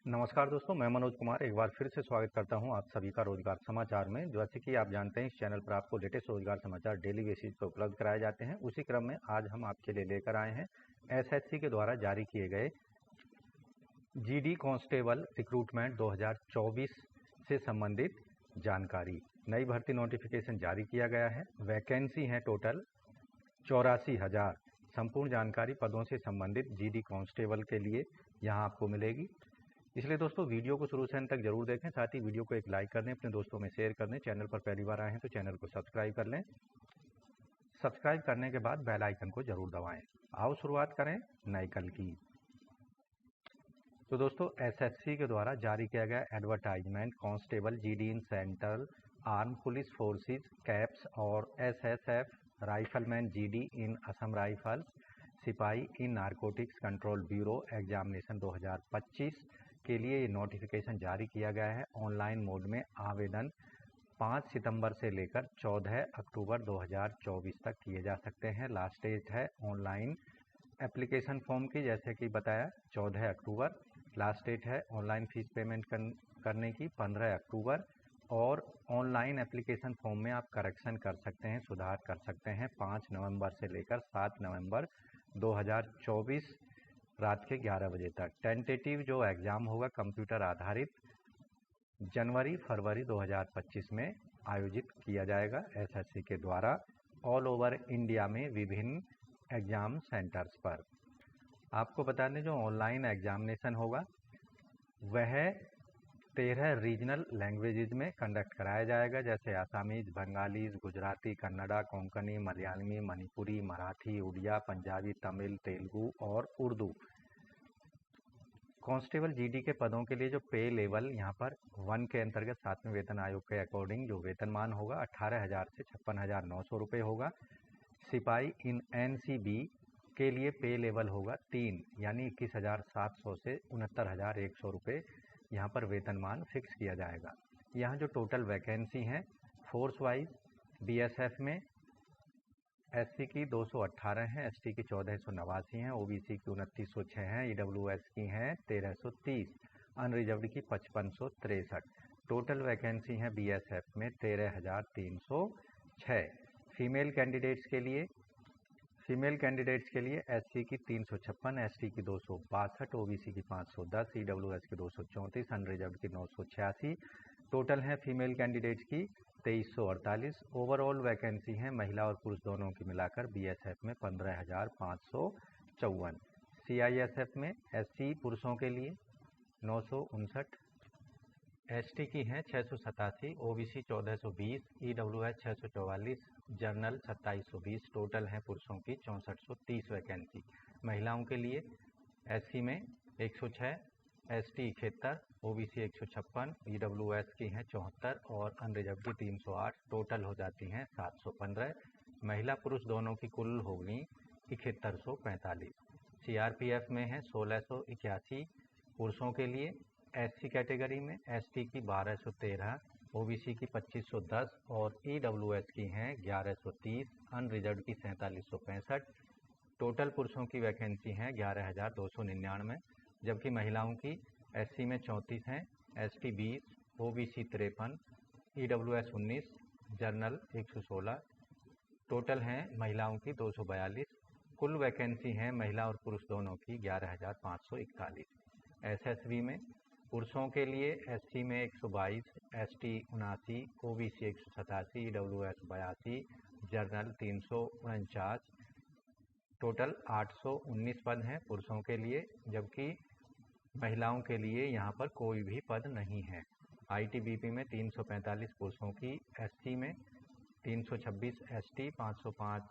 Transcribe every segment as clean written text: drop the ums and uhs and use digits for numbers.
नमस्कार दोस्तों, मैं मनोज कुमार एक बार फिर से स्वागत करता हूं आप सभी का रोजगार समाचार में। जैसे कि आप जानते हैं, इस चैनल पर आपको लेटेस्ट रोजगार समाचार डेली बेसिस पर उपलब्ध कराए जाते हैं। उसी क्रम में आज हम आपके लिए लेकर आए हैं एसएससी के द्वारा जारी किए गए जीडी कांस्टेबल रिक्रूटमेंट 2024 से संबंधित जानकारी। नई भर्ती नोटिफिकेशन जारी किया गया है। वैकेंसी है टोटल 84,000। संपूर्ण जानकारी पदों से संबंधित जीडी कांस्टेबल के लिए यहाँ आपको मिलेगी। इसलिए दोस्तों वीडियो को शुरू से अंत तक जरूर देखें, साथ ही वीडियो को एक लाइक कर दें, अपने दोस्तों में शेयर कर दें। चैनल पर पहली बार आए हैं तो चैनल को सब्सक्राइब कर लें। सब्सक्राइब करने के बाद बेल आइकन को जरूर दबाएं। आओ शुरुआत करें नए कल की। तो दोस्तों, एसएससी के द्वारा जारी किया गया advertisement constable GD in central arm police forces CAPs और SSF rifleman GD in Assam rifles सिपाही in narcotics control bureau examination 2025 के लिए ये नोटिफिकेशन जारी किया गया है। ऑनलाइन मोड में आवेदन 5 सितंबर से लेकर 14 अक्टूबर 2024 तक किए जा सकते हैं। लास्ट डेट है ऑनलाइन एप्लीकेशन फॉर्म की, जैसे कि बताया 14 अक्टूबर लास्ट डेट है। ऑनलाइन फीस पेमेंट करने की 15 अक्टूबर। और ऑनलाइन एप्लीकेशन फॉर्म में आप करेक्शन कर सकते हैं, सुधार कर सकते हैं 5 नवंबर से लेकर 7 नवंबर 2024 रात के 11 बजे तक। टेंटेटिव जो एग्ज़ाम होगा कंप्यूटर आधारित जनवरी फरवरी 2025 में आयोजित किया जाएगा एसएससी के द्वारा ऑल ओवर इंडिया में विभिन्न एग्ज़ाम सेंटर्स पर। आपको बता दें, जो ऑनलाइन एग्जामिनेशन होगा वह 13 रीजनल लैंग्वेजेज में कंडक्ट कराया जाएगा, जैसे आसामीज, बंगालीज, गुजराती, कन्नड़ा, कोंकणी, मलयालमी, मणिपुरी, मराठी, उड़िया, पंजाबी, तमिल, तेलुगु और उर्दू। कांस्टेबल जीडी के पदों के लिए जो पे लेवल यहाँ पर 1 के अंतर्गत 7वें वेतन आयोग के अकॉर्डिंग जो वेतनमान होगा 18,000 से 56,900 रुपये होगा। सिपाही इन एनसीबी के लिए पे लेवल होगा 3 यानी 21,700 से 69,100 रुपये यहाँ पर वेतनमान फिक्स किया जाएगा। यहाँ जो टोटल वैकेंसी हैं फोर्स वाइज बीएसएफ में एससी की 218 हैं, एसटी की 1489 हैं, ओबीसी की 2906 हैं, ईडब्ल्यूएस की हैं 1330, अनरिजर्व्ड की 5563। टोटल वैकेंसी हैं बीएसएफ में 13,306। फीमेल कैंडिडेट्स के लिए एससी की 356, एसटी की 262, ओबीसी की 510, ईडब्ल्यूएस की 234, अनरिजर्व्ड की 986। टोटल है फीमेल कैंडिडेट्स की 2348। ओवरऑल वैकेंसी है महिला और पुरुष दोनों की मिलाकर बीएसएफ में 15,554। सीआईएसएफ में एससी पुरुषों के लिए 959, एसटी की हैं 687, ओबीसी 1420, ईडब्ल्यूएस 644, जनरल 2720। टोटल है पुरुषों की 6430 वैकेंसी। महिलाओं के लिए एससी में 106, एसटी 71, ओबीसी 156, ईडब्ल्यूएस की हैं 74 और अनरिजर्व की 308। टोटल हो जाती हैं 715। महिला पुरुष दोनों की कुल होगी 7145। सीआरपीएफ में है 1681 पुरुषों के लिए। एससी कैटेगरी में एसटी की 1213, ओबीसी की 2510 और ईडब्ल्यूएस की हैं 1130, अनरिजर्व की 4765। टोटल पुरुषों की वैकेंसी हैं 11,299, जबकि महिलाओं की एससी में 34 हैं, ST 20, OBC 53, EWS 19, general 116। Total हैं महिलाओं की 242। कुल वैकेंसी हैं महिला और पुरुष दोनों की 11,541। एसएसबी में पुरुषों के लिए एससी में 122, ST 79, OBC 187, EWS 82, general 349। Total 819 पद हैं पुरुषों के लिए, जबकि महिलाओं के लिए यहाँ पर कोई भी पद नहीं है। आईटीबीपी में 345 पुरुषों की, एससी में 326, एसटी 505,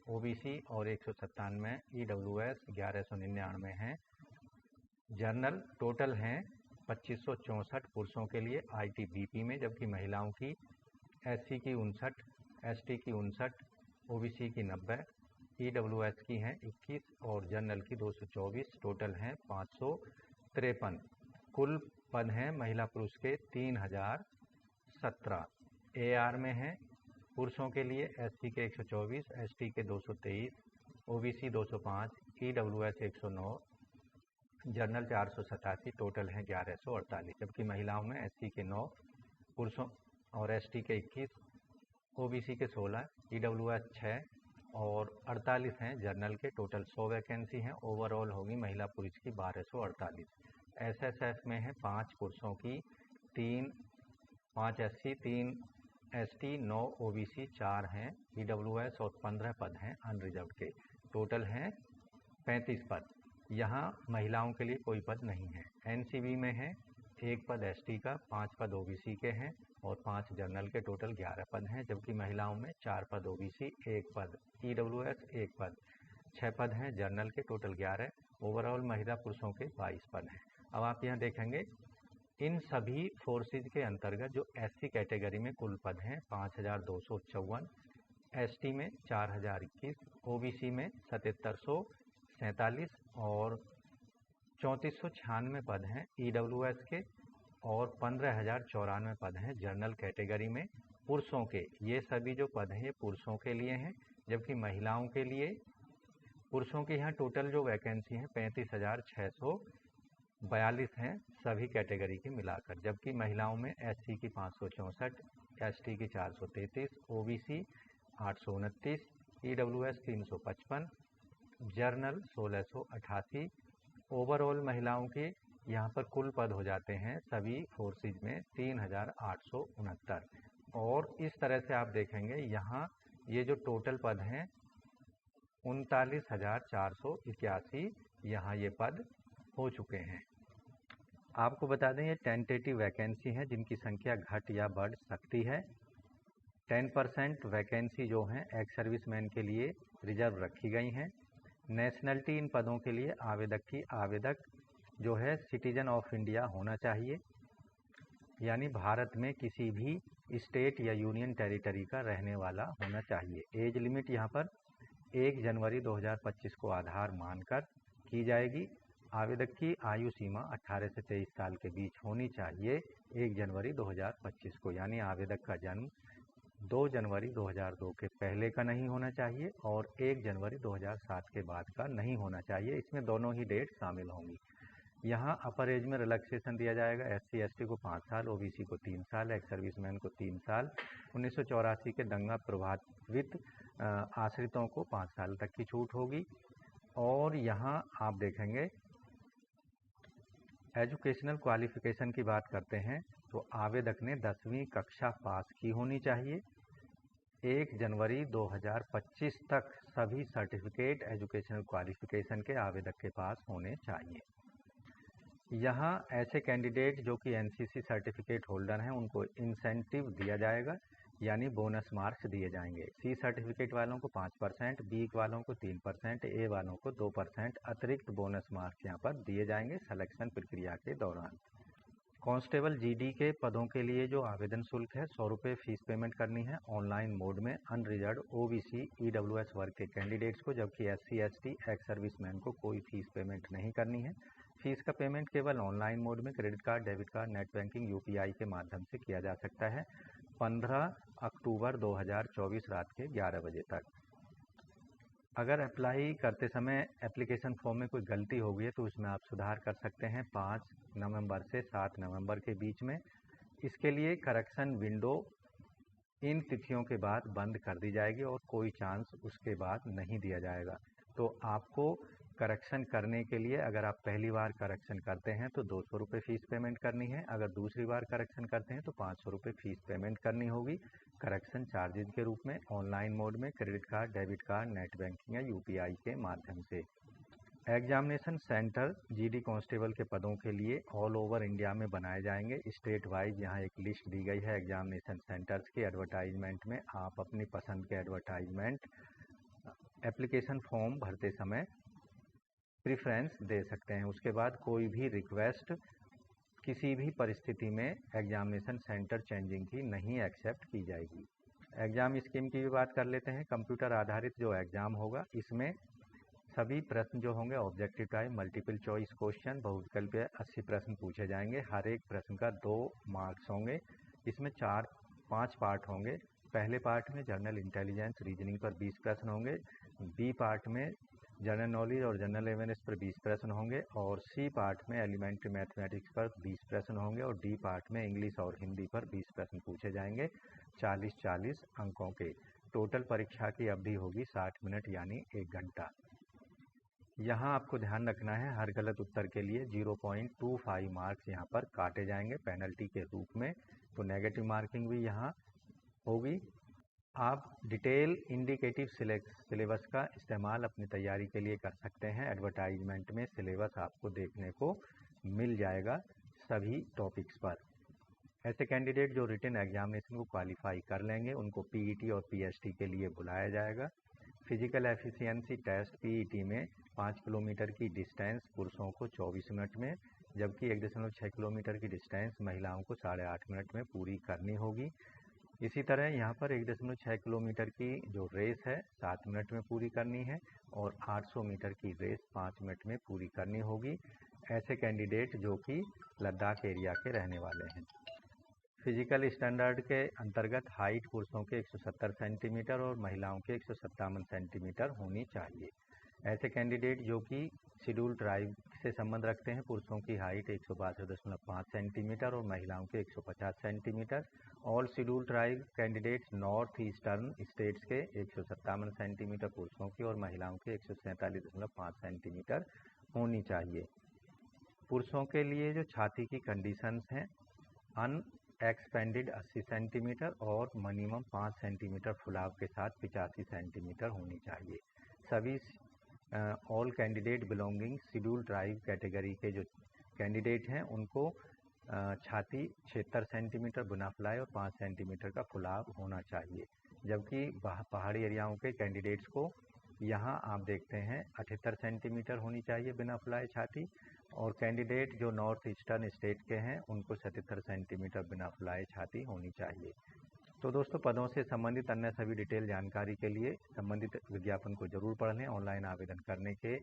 ओबीसी और 197, ईडब्ल्यूएस 1199 हैं। जनरल टोटल हैं 2564 पुरुषों के लिए आईटीबीपी में, जबकि महिलाओं की एससी की 59, एसटी की 59, ओबीसी की 90, ईडब्ल्यूएस की हैं 21 और जनरल की 224। टोटल हैं 553। कुल पद हैं महिला पुरुष के 3017। एआर में हैं पुरुषों के लिए एससी के 124, एसटी के 223, ओबीसी 205, ईडब्ल्यूएस 109, जनरल 487, टोटल हैं 1148, जबकि महिलाओं में एससी के 9, पुरुषों और एसटी के 21, ओबीसी के 16, ईडब्ल्यूएस 6 और 48 हैं जनरल के। टोटल 100 वैकेंसी हैं। ओवरऑल होगी महिला पुरुष की 1248। एसएसएफ में है 5 पुरुषों की, 5 एससी, 3 एसटी, 9 ओबीसी, 4 हैं ईडब्ल्यूएस और 15 पद हैं अनरिजर्व के। टोटल हैं 35 पद। यहाँ महिलाओं के लिए कोई पद नहीं है। एनसीबी में है 1 पद एसटी का, 5 पद ओबीसी के हैं और 5 जनरल के। टोटल 11 पद हैं, जबकि महिलाओं में 4 पद ओबीसी, 1 पद ईडब्ल्यूएस, 1 पद, 6 पद हैं जनरल के। टोटल 11। ओवरऑल महिला पुरुषों के 22 पद हैं। अब आप यहाँ देखेंगे इन सभी फोर्सेज के अंतर्गत जो एससी कैटेगरी में कुल पद हैं 5254, एसटी में 4021, ओबीसी में 7747 और 3496 पद हैं ईडब्ल्यूएस के और 15094 पद हैं जनरल कैटेगरी में पुरुषों के। ये सभी जो पद हैं ये पुरुषों के लिए हैं, जबकि महिलाओं के लिए पुरुषों की यहाँ टोटल जो वैकेंसी हैं 35,642 हैं सभी कैटेगरी के मिलाकर, जबकि महिलाओं में एससी की 564, एसटी की 433, ओबीसी 829, ईडब्ल्यूएस 355, जनरल 1688। ओवरऑल महिलाओं के यहाँ पर कुल पद हो जाते हैं सभी फोर्सेज में 3869। और इस तरह से आप देखेंगे यहाँ ये जो टोटल पद हैं 39,481 यहाँ ये पद हो चुके हैं। आपको बता दें ये टेंटेटिव वैकेंसी हैं जिनकी संख्या घट या बढ़ सकती है। 10% वैकेंसी जो हैं एक्स सर्विसमैन के लिए रिजर्व रखी गई हैं। नेशनलिटी इन पदों के लिए आवेदक जो है सिटीजन ऑफ इंडिया होना चाहिए, यानी भारत में किसी भी स्टेट या यूनियन टेरिटरी का रहने वाला होना चाहिए। एज लिमिट यहाँ पर 1 जनवरी 2025 को आधार मानकर की जाएगी। आवेदक की आयु सीमा 18 से 23 साल के बीच होनी चाहिए 1 जनवरी 2025 को, यानी आवेदक का जन्म 2 जनवरी 2002 के पहले का नहीं होना चाहिए और 1 जनवरी 2007 के बाद का नहीं होना चाहिए। इसमें दोनों ही डेट शामिल होंगी। यहाँ अपर एज में रिलैक्सेशन दिया जाएगा। एससी एसटी को 5 साल, ओबीसी को 3 साल, एक्स सर्विसमैन को 3 साल, 1984 के दंगा प्रभावित आश्रितों को 5 साल तक की छूट होगी। और यहाँ आप देखेंगे एजुकेशनल क्वालिफिकेशन की बात करते हैं तो आवेदक ने 10वीं कक्षा पास की होनी चाहिए। 1 जनवरी 2025 तक सभी सर्टिफिकेट एजुकेशनल क्वालिफिकेशन के आवेदक के पास होने चाहिए। यहाँ ऐसे कैंडिडेट जो कि एनसीसी सर्टिफिकेट होल्डर हैं उनको इंसेंटिव दिया जाएगा, यानी बोनस मार्क्स दिए जाएंगे। सी सर्टिफिकेट वालों को 5%, बी वालों को 3%, ए वालों को 2% अतिरिक्त बोनस मार्क्स यहाँ पर दिए जाएंगे सिलेक्शन प्रक्रिया के दौरान। कांस्टेबल जीडी के पदों के लिए जो आवेदन शुल्क है 100 रुपये फीस पेमेंट करनी है ऑनलाइन मोड में अनरिजर्व ओबीसी ईडब्ल्यूएस वर्ग के कैंडिडेट्स को, जबकि एससी एसटी एक्स सर्विसमैन को कोई फीस पेमेंट नहीं करनी है। फीस का पेमेंट केवल ऑनलाइन मोड में credit card, debit card, net banking, UPI के माध्यम से किया जा सकता है 15 अक्टूबर 2024 रात के 11 बजे तक। अगर अप्लाई करते समय एप्लीकेशन फॉर्म में कोई गलती हो गई है तो उसमें आप सुधार कर सकते हैं 5 नवंबर से 7 नवंबर के बीच में। इसके लिए करेक्शन विंडो इन तिथियों के बाद बंद कर दी जाएगी और कोई चांस उसके बाद नहीं दिया जाएगा। तो आपको करेक्शन करने के लिए अगर आप पहली बार करेक्शन करते हैं तो 200 रुपये फ़ीस पेमेंट करनी है। अगर दूसरी बार करेक्शन करते हैं तो 500 रुपये फ़ीस पेमेंट करनी होगी करेक्शन चार्जेज के रूप में ऑनलाइन मोड में credit card, debit card, net banking या यूपीआई के माध्यम से। एग्जामिनेशन सेंटर जीडी कांस्टेबल के पदों के लिए ऑल ओवर इंडिया में बनाए जाएंगे। स्टेट वाइज यहाँ एक लिस्ट दी गई है एग्जामिनेशन सेंटर्स की। एडवर्टाइजमेंट में आप अपनी पसंद के एडवर्टाइजमेंट एप्लीकेशन फॉर्म भरते समय प्रेफरेंस दे सकते हैं। उसके बाद कोई भी रिक्वेस्ट किसी भी परिस्थिति में एग्जामिनेशन सेंटर चेंजिंग की नहीं एक्सेप्ट की जाएगी। एग्ज़ाम स्कीम की भी बात कर लेते हैं। कंप्यूटर आधारित जो एग्ज़ाम होगा इसमें सभी प्रश्न जो होंगे objective type, multiple choice question, बहुविकल्प 80 प्रश्न पूछे जाएंगे। हर एक प्रश्न का 2 मार्क्स होंगे। इसमें 5 पार्ट होंगे। पहले पार्ट में जनरल इंटेलिजेंस रीजनिंग पर 20 प्रश्न होंगे। बी पार्ट में जनरल नॉलेज और जनरल अवेयरनेस पर 20 प्रश्न होंगे और सी पार्ट में एलिमेंट्री मैथमेटिक्स पर 20 प्रश्न होंगे और डी पार्ट में इंग्लिश और हिंदी पर 20 प्रश्न पूछे जाएंगे 40-40 अंकों के। टोटल परीक्षा की अवधि होगी 60 मिनट यानी 1 घंटा। यहाँ आपको ध्यान रखना है हर गलत उत्तर के लिए 0.25 मार्क्स यहाँ पर काटे जाएंगे पेनल्टी के रूप में, तो नेगेटिव मार्किंग भी यहाँ होगी। आप डिटेल इंडिकेटिव सिलेबस का इस्तेमाल अपनी तैयारी के लिए कर सकते हैं। एडवर्टाइजमेंट में सिलेबस आपको देखने को मिल जाएगा सभी टॉपिक्स पर। ऐसे कैंडिडेट जो रिटन एग्जामिनेशन को क्वालिफाई कर लेंगे उनको पीईटी और पीएसटी के लिए बुलाया जाएगा। फिजिकल एफिशिएंसी टेस्ट पीईटी में 5 किलोमीटर की डिस्टेंस पुरुषों को 24 मिनट में, जबकि 1.6 किलोमीटर की डिस्टेंस महिलाओं को 8.5 मिनट में पूरी करनी होगी। इसी तरह यहाँ पर 1.6 किलोमीटर की जो रेस है 7 मिनट में पूरी करनी है और 800 मीटर की रेस 5 मिनट में पूरी करनी होगी। ऐसे कैंडिडेट जो कि लद्दाख एरिया के रहने वाले हैं। फिजिकल स्टैंडर्ड के अंतर्गत हाइट पुरुषों के 170 सेंटीमीटर और महिलाओं के 157 सेंटीमीटर होनी चाहिए। ऐसे कैंडिडेट जो कि शेड्यूल ट्राइब से संबंध रखते हैं, पुरुषों की हाइट 162.5 सेंटीमीटर और महिलाओं के 150 centimetre. All schedule tribe candidates north eastern states के 157 सेंटीमीटर पुरुषों की और महिलाओं के 147.5 सेंटीमीटर होनी चाहिए। पुरुषों के लिए जो छाती की कंडीशंस हैं, अनएक्सपेंडेड 80 सेंटीमीटर और मिनिमम 5 सेंटीमीटर फुलाव के साथ 85 सेंटीमीटर होनी चाहिए। सभी all candidate belonging schedule tribe category के जो कैंडिडेट हैं उनको छाती 76 सेंटीमीटर बिना फुलाए और 5 सेंटीमीटर का फुलाव होना चाहिए, जबकि पहाड़ी एरियाओं के कैंडिडेट्स को यहाँ आप देखते हैं 78 सेंटीमीटर होनी चाहिए बिना फुलाए छाती, और कैंडिडेट जो नॉर्थ ईस्टर्न स्टेट के हैं उनको 77 सेंटीमीटर बिना फुलाए छाती होनी चाहिए। तो दोस्तों, पदों से संबंधित अन्य सभी डिटेल जानकारी के लिए संबंधित विज्ञापन को जरूर पढ़ लें। ऑनलाइन आवेदन करने के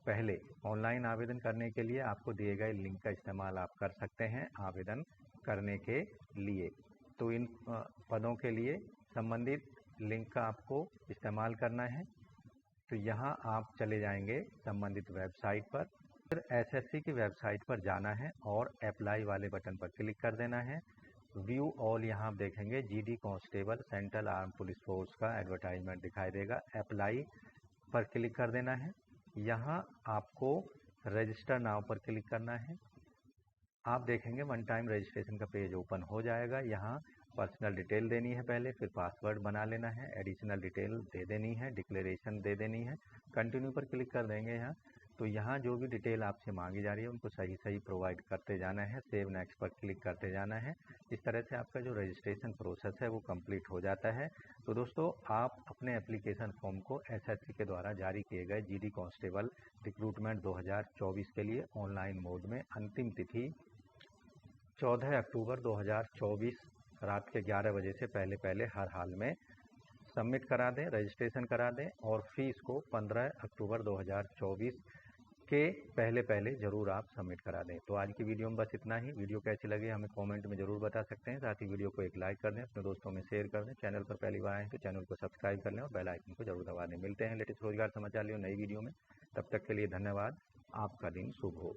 पहले ऑनलाइन आवेदन करने के लिए आपको दिए गए लिंक का इस्तेमाल आप कर सकते हैं आवेदन करने के लिए। तो इन पदों के लिए संबंधित लिंक का आपको इस्तेमाल करना है। तो यहाँ आप चले जाएंगे संबंधित वेबसाइट पर, फिर एसएससी की वेबसाइट पर जाना है और अप्लाई वाले बटन पर क्लिक कर देना है। व्यू ऑल यहाँ आप देखेंगे GD constable central arm police force का एडवर्टाइजमेंट दिखाई देगा। अप्लाई पर क्लिक कर देना है। यहाँ आपको रजिस्टर नाउ पर क्लिक करना है। आप देखेंगे वन टाइम रजिस्ट्रेशन का पेज ओपन हो जाएगा। यहाँ पर्सनल डिटेल देनी है पहले, फिर पासवर्ड बना लेना है, एडिशनल डिटेल दे देनी है, डिक्लेरेशन दे देनी है, कंटिन्यू पर क्लिक कर देंगे यहाँ। तो यहाँ जो भी डिटेल आपसे मांगी जा रही है उनको सही सही प्रोवाइड करते जाना है, सेव नेक्स्ट पर क्लिक करते जाना है। इस तरह से आपका जो रजिस्ट्रेशन प्रोसेस है वो कंप्लीट हो जाता है। तो दोस्तों, आप अपने एप्लीकेशन फॉर्म को एसएससी के द्वारा जारी किए गए जीडी कांस्टेबल रिक्रूटमेंट 2024 के लिए ऑनलाइन मोड में अंतिम तिथि 14 अक्टूबर 2024 रात के 11 बजे से पहले हर हाल में सबमिट करा दें, रजिस्ट्रेशन करा दें और फीस को 15 अक्टूबर 2024 के पहले ज़रूर आप सबमिट करा दें। तो आज की वीडियो में बस इतना ही। वीडियो कैसी लगी हमें कमेंट में ज़रूर बता सकते हैं। साथ ही वीडियो को एक लाइक कर दें, अपने दोस्तों में शेयर कर दें। चैनल पर पहली बार आए हैं तो चैनल को सब्सक्राइब कर लें और बेल आइकन को जरूर दबा दें। मिलते हैं लेटेस्ट रोजगार समाचार लिए नई वीडियो में। तब तक के लिए धन्यवाद। आपका दिन शुभ हो।